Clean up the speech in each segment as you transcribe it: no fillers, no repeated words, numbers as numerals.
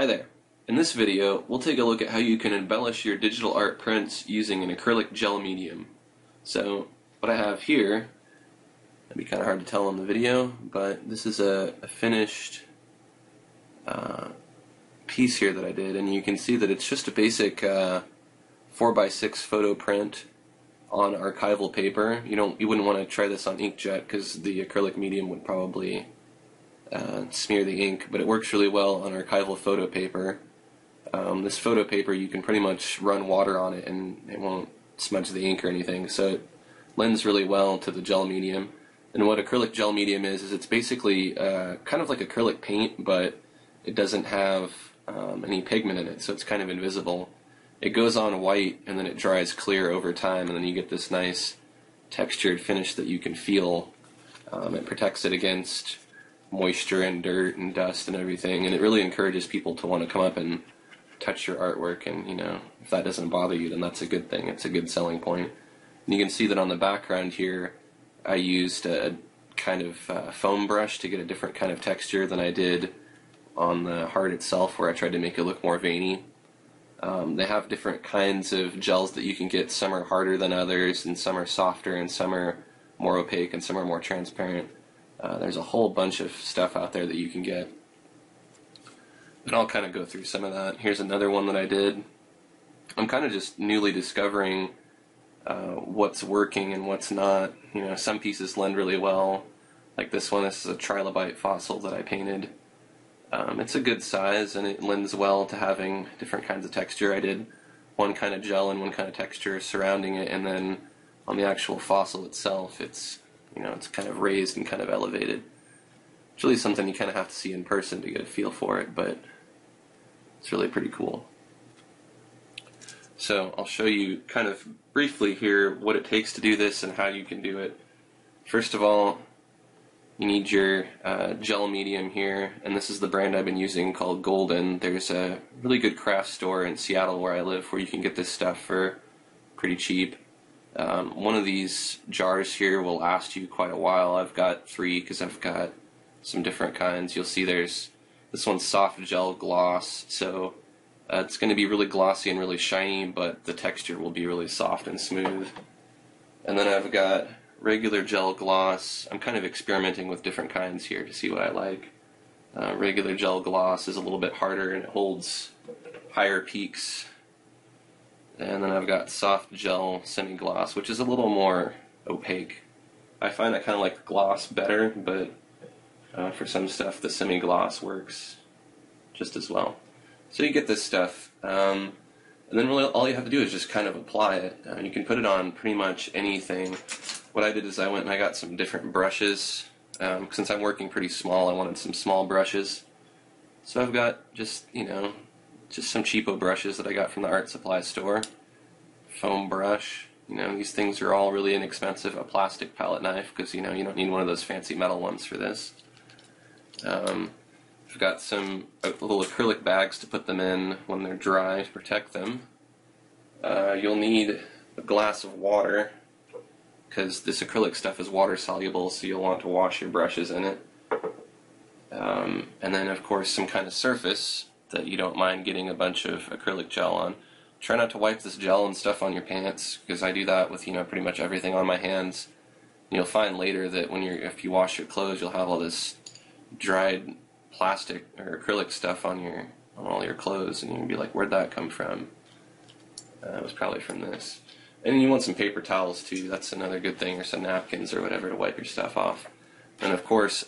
Hi there. In this video, we'll take a look at how you can embellish your digital art prints using an acrylic gel medium. So, what I have here, it'd be kind of hard to tell on the video, but this is a finished piece here that I did, and you can see that it's just a basic 4x6 photo print on archival paper. You wouldn't want to try this on inkjet because the acrylic medium would probably smear the ink, but it works really well on archival photo paper. This photo paper, you can pretty much run water on it and it won't smudge the ink or anything, so it lends really well to the gel medium. And what acrylic gel medium is it's basically kind of like acrylic paint, but it doesn't have any pigment in it, so it's kind of invisible. It goes on white and then it dries clear over time, and then you get this nice textured finish that you can feel. It protects it against moisture and dirt and dust and everything, and it really encourages people to want to come up and touch your artwork, and if that doesn't bother you, then that's a good thing. It's a good selling point. And you can see that on the background here I used a kind of foam brush to get a different kind of texture than I did on the heart itself, where I tried to make it look more veiny. They have different kinds of gels that you can get. Some are harder than others, and some are softer, and some are more opaque, and some are more transparent. There's a whole bunch of stuff out there that you can get. And I'll kind of go through some of that. Here's another one that I did. I'm kind of just newly discovering what's working and what's not. Some pieces lend really well. Like this one, this is a trilobite fossil that I painted. It's a good size and it lends well to having different kinds of texture. I did one kind of gel and one kind of texture surrounding it, and then on the actual fossil itself, it's kind of raised and kind of elevated. It's really something you kind of have to see in person to get a feel for it, but it's really pretty cool. So I'll show you kind of briefly here what it takes to do this and how you can do it. First of all, you need your gel medium here, and this is the brand I've been using called Golden. There's a really good craft store in Seattle where I live where you can get this stuff for pretty cheap. One of these jars here will last you quite a while. I've got 3 because I've got some different kinds. You'll see there's this one's soft gel gloss, so it's going to be really glossy and really shiny, but the texture will be really soft and smooth. And then I've got regular gel gloss. I'm kind of experimenting with different kinds here to see what I like. Regular gel gloss is a little bit harder and it holds higher peaks. And then I've got soft gel semi-gloss, which is a little more opaque. I find I kind of like gloss better, but for some stuff the semi-gloss works just as well. So you get this stuff, and then really all you have to do is just kind of apply it. You can put it on pretty much anything. What I did is I went and I got some different brushes. Since I'm working pretty small, I wanted some small brushes. So I've got just some cheapo brushes that I got from the art supply store. Foam brush. These things are all really inexpensive. A plastic palette knife, because you don't need one of those fancy metal ones for this. I've got some little acrylic bags to put them in when they're dry to protect them. You'll need a glass of water, because this acrylic stuff is water soluble, so you'll want to wash your brushes in it. And then of course some kind of surface that you don't mind getting a bunch of acrylic gel on. Try not to wipe this gel and stuff on your pants, because I do that with pretty much everything on my hands. And you'll find later that if you wash your clothes, you'll have all this dried plastic or acrylic stuff on all your clothes, and you'll be like, where'd that come from? It was probably from this. And you want some paper towels too. That's another good thing, or some napkins or whatever to wipe your stuff off. And of course,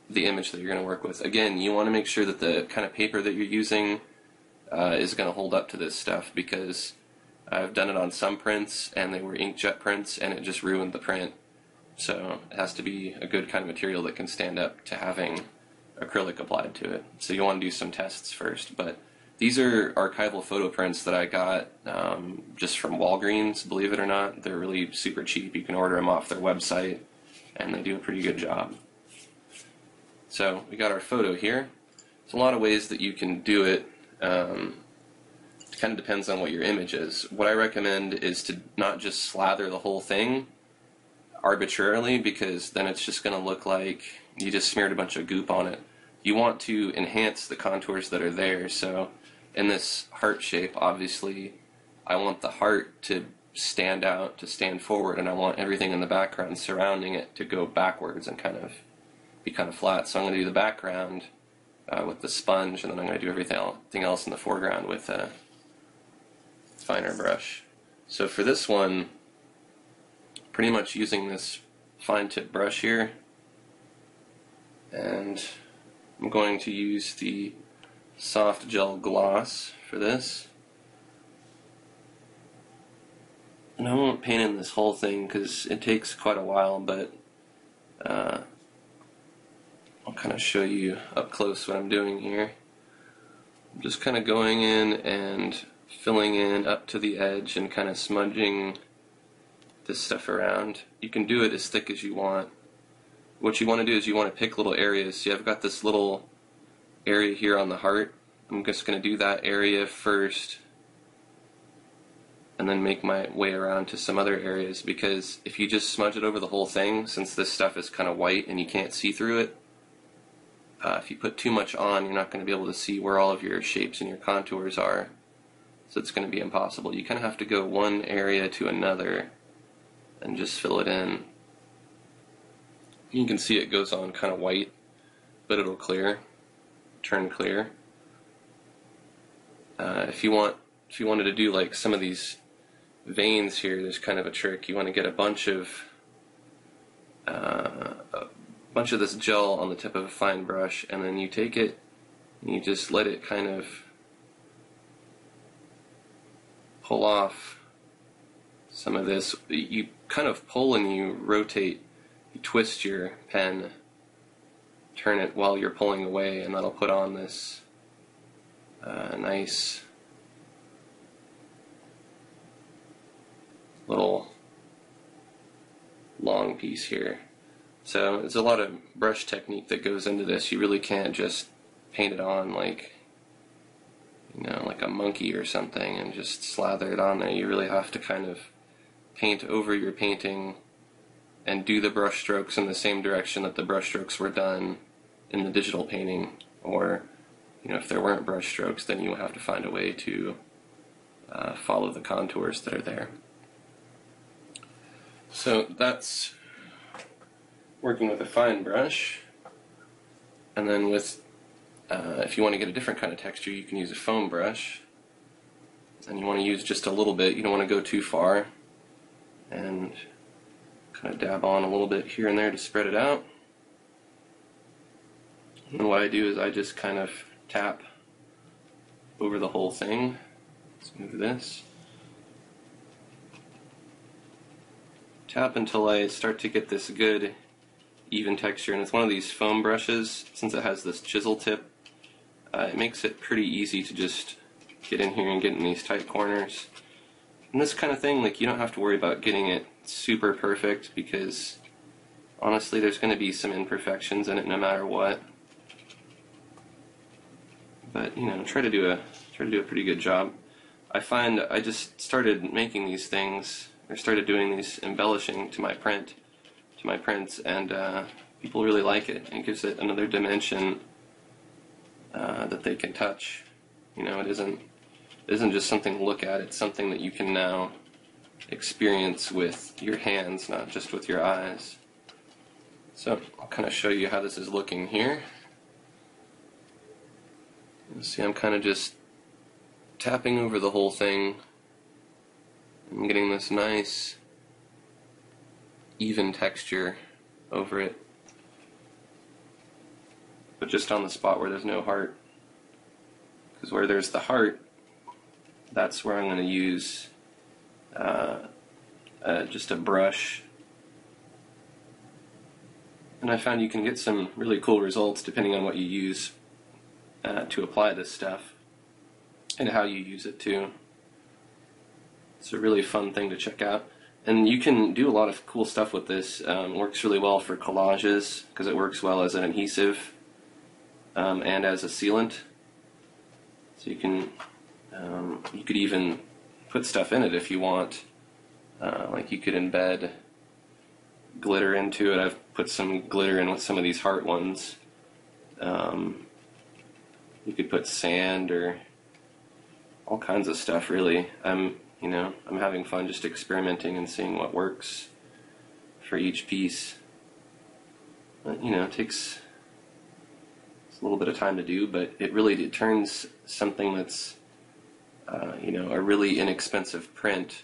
the image that you're going to work with. Again, you want to make sure that the kind of paper that you're using is going to hold up to this stuff, because I've done it on some prints and they were inkjet prints and it just ruined the print. So it has to be a good kind of material that can stand up to having acrylic applied to it. So you want to do some tests first. But these are archival photo prints that I got just from Walgreens, believe it or not. They're really super cheap. You can order them off their website and they do a pretty good job. So we got our photo here. There's a lot of ways that you can do it. It kind of depends on what your image is. What I recommend is to not just slather the whole thing arbitrarily, because then it's just going to look like you just smeared a bunch of goop on it. you want to enhance the contours that are there. So in this heart shape, obviously, I want the heart to stand out, to stand forward, and I want everything in the background surrounding it to go backwards and kind of be kind of flat. So I'm going to do the background with the sponge, and then I'm going to do everything else in the foreground with a finer brush. So for this one, pretty much using this fine tip brush here, and I'm going to use the soft gel gloss for this. And I won't paint in this whole thing because it takes quite a while, but I'll kind of show you up close what I'm doing here. I'm just kind of going in and filling in up to the edge and kind of smudging this stuff around. You can do it as thick as you want. What you want to do is you want to pick little areas. See, I've got this little area here on the heart. I'm just going to do that area first and then make my way around to some other areas, because if you just smudge it over the whole thing, since this stuff is kind of white and you can't see through it, if you put too much on, you're not going to be able to see where all of your shapes and your contours are. So it's going to be impossible. You kind of have to go one area to another and just fill it in. You can see it goes on kind of white, but it'll turn clear. If you wanted to do like some of these veins here, there's kind of a trick. You want to get a bunch of this gel on the tip of a fine brush, and then you take it and you just let it kind of pull off some of this. You kind of pull and you rotate, you twist your pen, turn it while you're pulling away, and that'll put on this nice little long piece here. So there's a lot of brush technique that goes into this. You really can't just paint it on like, like a monkey or something and just slather it on there. You really have to kind of paint over your painting and do the brush strokes in the same direction that the brush strokes were done in the digital painting. Or, if there weren't brush strokes, then you would have to find a way to follow the contours that are there. So that's working with a fine brush. And then with, if you want to get a different kind of texture, you can use a foam brush. And you want to use just a little bit. You don't want to go too far. And kind of dab on a little bit here and there to spread it out. And what I do is I just kind of tap over the whole thing. Let's move this. Tap until I start to get this good even texture, and it's one of these foam brushes. Since it has this chisel tip, it makes it pretty easy to just get in here and get in these tight corners. And this kind of thing, like, you don't have to worry about getting it super perfect, because honestly there's going to be some imperfections in it no matter what. But try to do a pretty good job. I find I just started making these things, or started doing these embellishing to my prints, and people really like it. It gives it another dimension that they can touch. It isn't just something to look at. It's something that you can now experience with your hands, not just with your eyes. So I'll kind of show you how this is looking here. You see, I'm kind of just tapping over the whole thing. I'm getting this nice even texture over it, but just on the spot where there's no heart, because where there's the heart, that's where I'm going to use just a brush. And I found you can get some really cool results depending on what you use to apply this stuff and how you use it too. It's a really fun thing to check out. And you can do a lot of cool stuff with this. It works really well for collages because it works well as an adhesive and as a sealant. So you could even put stuff in it if you want. Like you could embed glitter into it. I've put some glitter in with some of these heart ones. You could put sand or all kinds of stuff, really. I'm having fun just experimenting and seeing what works for each piece. But, it takes a little bit of time to do, but it turns something that's, a really inexpensive print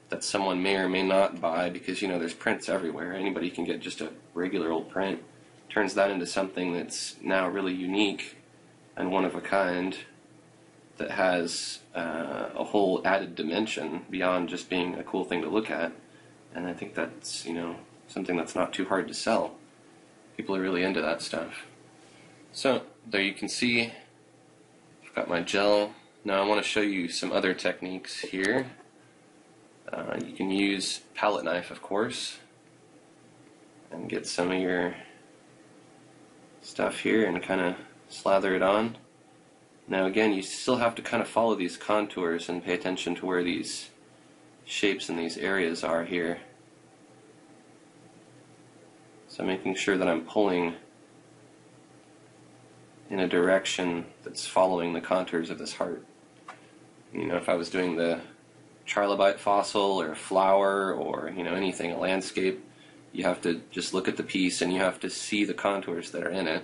that someone may or may not buy, because, there's prints everywhere. Anybody can get just a regular old print. Turns that into something that's now really unique and one of a kind, that has a whole added dimension beyond just being a cool thing to look at. And I think that's, something that's not too hard to sell. People are really into that stuff. So, there you can see, I've got my gel. Now I want to show you some other techniques here. You can use palette knife, of course, and get some of your stuff here and kind of slather it on. Now again, you still have to kind of follow these contours and pay attention to where these shapes and these areas are here. So making sure that I'm pulling in a direction that's following the contours of this heart. If I was doing the trilobite fossil or a flower or anything, a landscape, you have to just look at the piece and you have to see the contours that are in it,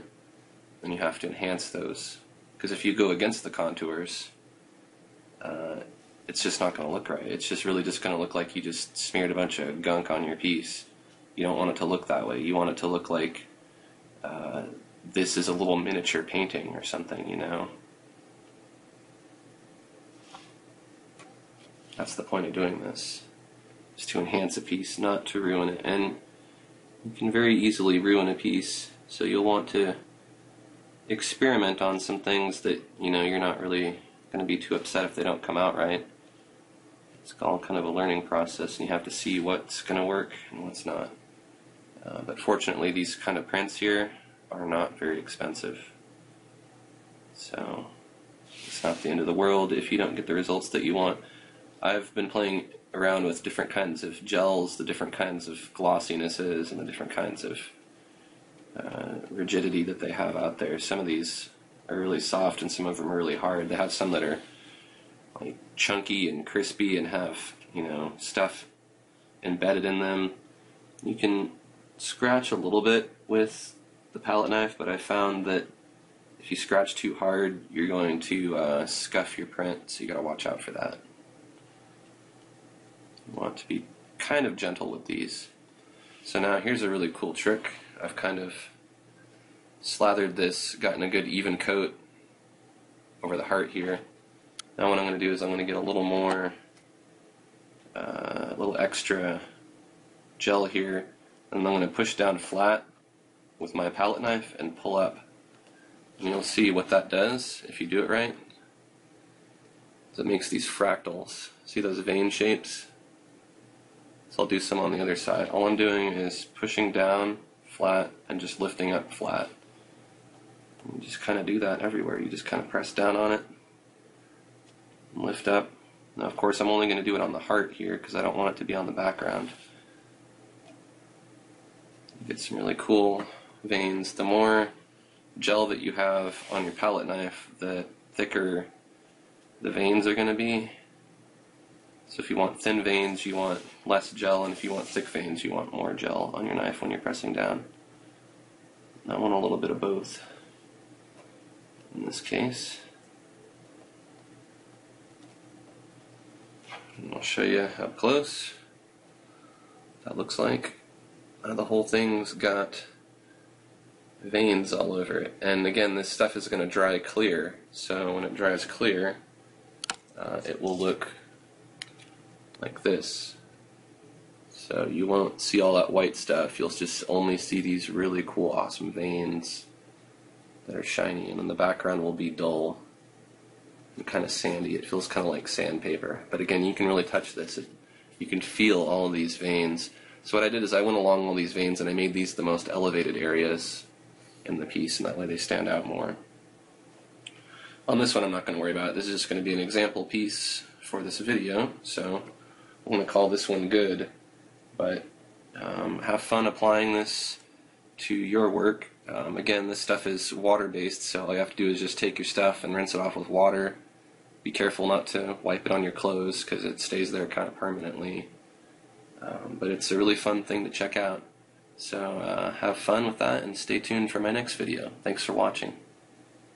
and you have to enhance those. Because if you go against the contours, it's just not going to look right. It's just really just going to look like you just smeared a bunch of gunk on your piece. You don't want it to look that way. You want it to look like this is a little miniature painting or something, That's the point of doing this, is to enhance a piece, not to ruin it. And you can very easily ruin a piece, so you'll want to experiment on some things that you're not really going to be too upset if they don't come out right. It's all kind of a learning process, and you have to see what's going to work and what's not. But fortunately, these kind of prints here are not very expensive, so it's not the end of the world if you don't get the results that you want. I've been playing around with different kinds of gels, the different kinds of glossinesses, and the different kinds of rigidity that they have out there. Some of these are really soft and some of them are really hard. They have some that are like chunky and crispy and have stuff embedded in them. You can scratch a little bit with the palette knife, but I found that if you scratch too hard, you're going to scuff your print, so you gotta watch out for that. You want to be kind of gentle with these. So now here's a really cool trick. I've kind of slathered this, gotten a good even coat over the heart here. Now what I'm going to do is I'm going to get a little more, a little extra gel here, and I'm going to push down flat with my palette knife and pull up. And you'll see what that does if you do it right. It makes these fractals. See those vein shapes? So I'll do some on the other side. All I'm doing is pushing down flat and just lifting up flat. And you just kind of do that everywhere. You just kind of press down on it and lift up. Now of course I'm only going to do it on the heart here because I don't want it to be on the background. You get some really cool veins. The more gel that you have on your palette knife, the thicker the veins are going to be. So if you want thin veins, you want less gel, and if you want thick veins, you want more gel on your knife when you're pressing down. And I want a little bit of both in this case. And I'll show you up close what that looks like. The whole thing's got veins all over it. And again, this stuff is going to dry clear, so when it dries clear, it will look like this. So you won't see all that white stuff, you'll just only see these really cool, awesome veins that are shiny, and then the background will be dull and kind of sandy. It feels kind of like sandpaper. But again, you can really touch this. You can feel all of these veins. So what I did is I went along all these veins and I made these the most elevated areas in the piece, and that way they stand out more. On this one I'm not going to worry about it. This is just going to be an example piece for this video, so I'm going to call this one good. But have fun applying this to your work. Again, this stuff is water-based, so all you have to do is just take your stuff and rinse it off with water. Be careful not to wipe it on your clothes because it stays there kind of permanently. But it's a really fun thing to check out. So have fun with that and stay tuned for my next video. Thanks for watching.